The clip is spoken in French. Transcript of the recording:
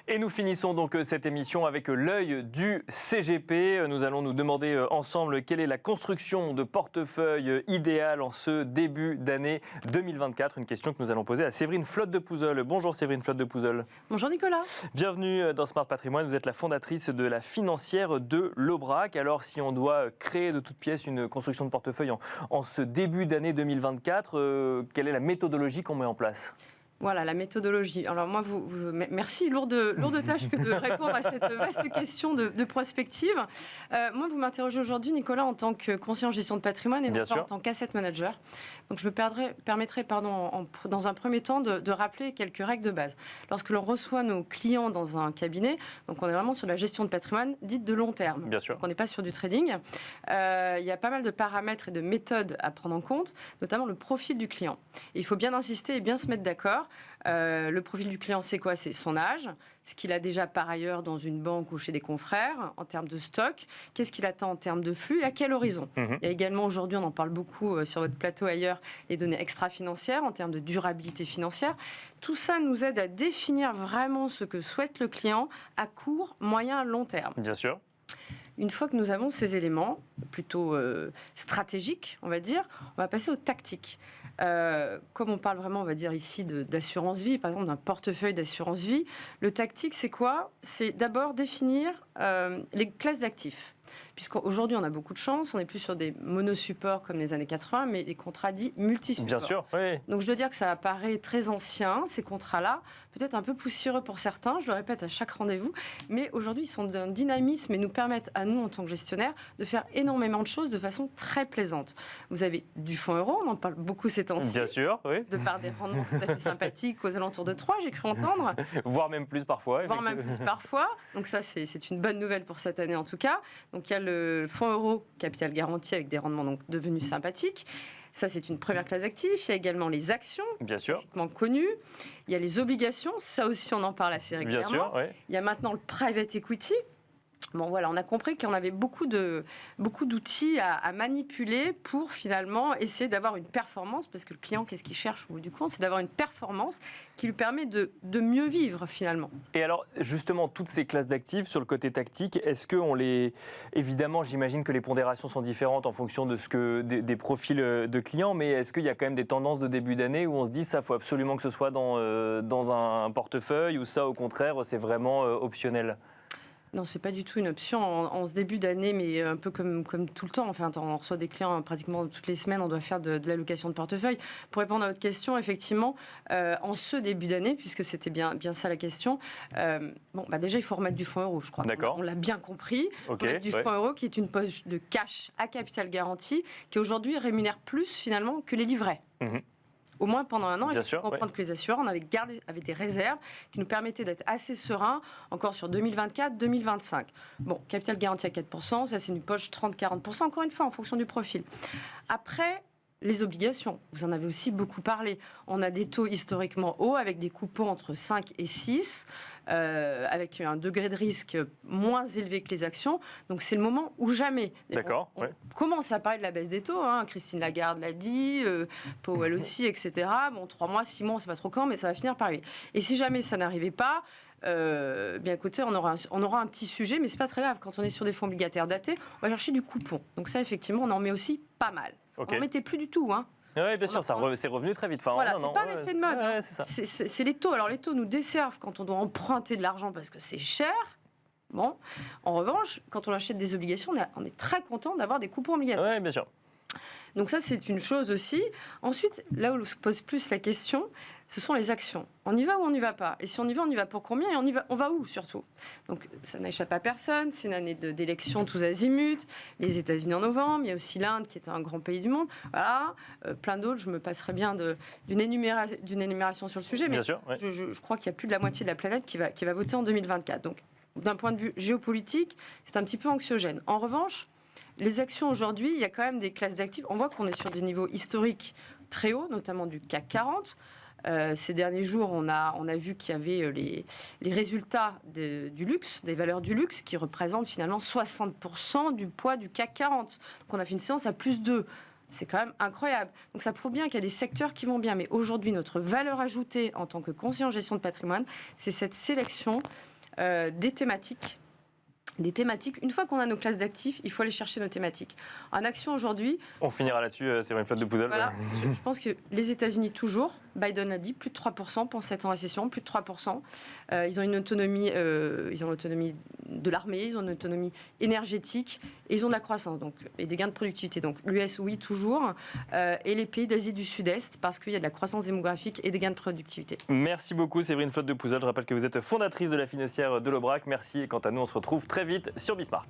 Et nous finissons donc cette émission avec l'œil du CGP. Nous allons nous demander ensemble quelle est la construction de portefeuille idéale en ce début d'année 2024. Une question que nous allons poser à Séverine Flotte de Pouzeul. Bonjour Séverine Flotte de Pouzeul. Bonjour Nicolas. Bienvenue dans Smart Patrimoine. Vous êtes la fondatrice de la financière de l'Aubrac. Alors si on doit créer de toutes pièces une construction de portefeuille en ce début d'année 2024, quelle est la méthodologie qu'on met en place ? Voilà, la méthodologie. Alors moi, merci, lourde tâche que de répondre à cette vaste question de prospective. Moi, vous m'interrogez aujourd'hui, Nicolas, en tant que conseiller en gestion de patrimoine et non pas en tant qu'asset manager. Donc je me permettrai dans un premier temps, de rappeler quelques règles de base. Lorsque l'on reçoit nos clients dans un cabinet, donc on est vraiment sur la gestion de patrimoine dite de long terme. Bien sûr. Donc on n'est pas sur du trading. Il y a pas mal de paramètres et de méthodes à prendre en compte, notamment le profil du client. Et il faut bien insister et bien se mettre d'accord. Le profil du client, c'est quoi ? C'est son âge, ce qu'il a déjà par ailleurs dans une banque ou chez des confrères en termes de stock, qu'est-ce qu'il attend en termes de flux et à quel horizon. Il y a également aujourd'hui, on en parle beaucoup sur votre plateau ailleurs, les données extra-financières en termes de durabilité financière. Tout ça nous aide à définir vraiment ce que souhaite le client à court, moyen, long terme. Bien sûr. Une fois que nous avons ces éléments plutôt stratégiques, on va dire, on va passer aux tactiques. Comme on parle vraiment, on va dire ici d'assurance vie, par exemple d'un portefeuille d'assurance vie, le tactique c'est quoi ? C'est d'abord définir les classes d'actifs. Puisqu'aujourd'hui, on a beaucoup de chance, on n'est plus sur des monosupports comme les années 80, mais les contrats dits multisupports. Bien sûr, oui. Donc je dois dire que ça apparaît très ancien, ces contrats-là, peut-être un peu poussiéreux pour certains, je le répète à chaque rendez-vous, mais aujourd'hui, ils sont d'un dynamisme et nous permettent à nous, en tant que gestionnaires, de faire énormément de choses de façon très plaisante. Vous avez du fonds euro, on en parle beaucoup ces temps-ci. Bien sûr, oui. De par des rendements tout à fait sympathiques, aux alentours de 3, j'ai cru entendre. Voire même plus parfois. Voire même plus parfois. Donc ça, c'est une bonne nouvelle pour cette année en tout cas. Donc il y a le fonds euro capital garanti avec des rendements donc devenus sympathiques. Ça, c'est une première classe d'actifs. Il y a également les actions, bien sûr, classiquement connues. Il y a les obligations. Ça aussi, on en parle assez régulièrement. Bien sûr, oui. Il y a maintenant le private equity. Bon, voilà, on a compris qu'on avait beaucoup d'outils à manipuler pour finalement essayer d'avoir une performance, parce que le client, qu'est-ce qu'il cherche au bout du compte ? C'est d'avoir une performance qui lui permet de mieux vivre finalement. Et alors, justement, toutes ces classes d'actifs, sur le côté tactique, est-ce qu'on les... Évidemment, j'imagine que les pondérations sont différentes en fonction de des profils de clients, mais est-ce qu'il y a quand même des tendances de début d'année où on se dit ça, il faut absolument que ce soit dans un portefeuille, ou ça, au contraire, c'est vraiment optionnel ? Non, c'est pas du tout une option en ce début d'année, mais un peu comme tout le temps. Enfin, on reçoit des clients pratiquement toutes les semaines, on doit faire de l'allocation de portefeuille. Pour répondre à votre question, effectivement, en ce début d'année, puisque c'était bien ça la question, déjà, il faut remettre du fonds euro, je crois. D'accord. On l'a bien compris. Okay, remettre du fonds euro, qui est une poche de cash à capital garanti, qui aujourd'hui rémunère plus finalement que les livrets. Au moins pendant un an, et je peux comprendre que les assureurs en avaient des réserves qui nous permettaient d'être assez sereins encore sur 2024-2025. Bon, capital garanti à 4%, ça c'est une poche 30-40%, encore une fois, en fonction du profil. Après, les obligations, vous en avez aussi beaucoup parlé. On a des taux historiquement hauts avec des coupons entre 5 et 6, avec un degré de risque moins élevé que les actions. Donc c'est le moment où jamais. D'accord. On commence à parler de la baisse des taux. Christine Lagarde l'a dit, Powell aussi, etc. Bon, 3 mois, 6 mois, on ne sait pas trop quand, mais ça va finir par arriver. Et si jamais ça n'arrivait pas, bien écoutez, on aura un petit sujet, mais c'est pas très grave. Quand on est sur des fonds obligataires datés, on va chercher du coupon. Donc ça, effectivement, on en met aussi pas mal. Okay. On n'en mettait plus du tout, Oui, bien sûr, c'est revenu très vite. Enfin, voilà, c'est pas l'effet de mode. C'est les taux. Alors, les taux nous desservent quand on doit emprunter de l'argent parce que c'est cher. Bon, en revanche, quand on achète des obligations, on est très content d'avoir des coupons obligataires. Oui, bien sûr. Donc ça, c'est une chose aussi. Ensuite, là où se pose plus la question, ce sont les actions. On y va ou on n'y va pas ? Et si on y va pour combien ? Et on va où surtout ? Donc ça n'échappe à personne, c'est une année d'élections tous azimuts, les États-Unis en novembre, il y a aussi l'Inde qui est un grand pays du monde, voilà, plein d'autres, je me passerai bien d'une énumération sur le sujet, mais je crois qu'il y a plus de la moitié de la planète qui va voter en 2024. Donc d'un point de vue géopolitique, c'est un petit peu anxiogène. En revanche, les actions aujourd'hui, il y a quand même des classes d'actifs, on voit qu'on est sur des niveaux historiques très hauts, notamment du CAC 40. Ces derniers jours, on a vu qu'il y avait les résultats du luxe, des valeurs du luxe, qui représentent finalement 60% du poids du CAC 40. Donc on a fait une séance à plus 2. C'est quand même incroyable. Donc ça prouve bien qu'il y a des secteurs qui vont bien. Mais aujourd'hui, notre valeur ajoutée en tant que conseiller en gestion de patrimoine, c'est cette sélection des thématiques. Une fois qu'on a nos classes d'actifs, il faut aller chercher nos thématiques. En action aujourd'hui... On finira là-dessus, Séverine Flotte de Pouzel. Voilà, je pense que les États-Unis, toujours, Biden a dit plus de 3% pour cette récession, plus de 3%. Ils ont une autonomie, de l'armée, ils ont une autonomie énergétique, et ils ont de la croissance et des gains de productivité. Donc l'US, oui, toujours, et les pays d'Asie du Sud-Est, parce qu'il y a de la croissance démographique et des gains de productivité. Merci beaucoup, Séverine Flotte de Pouzel. Je rappelle que vous êtes fondatrice de la financière de l'Aubrac. Merci, et quant à nous, on se retrouve très vite sur Bismart.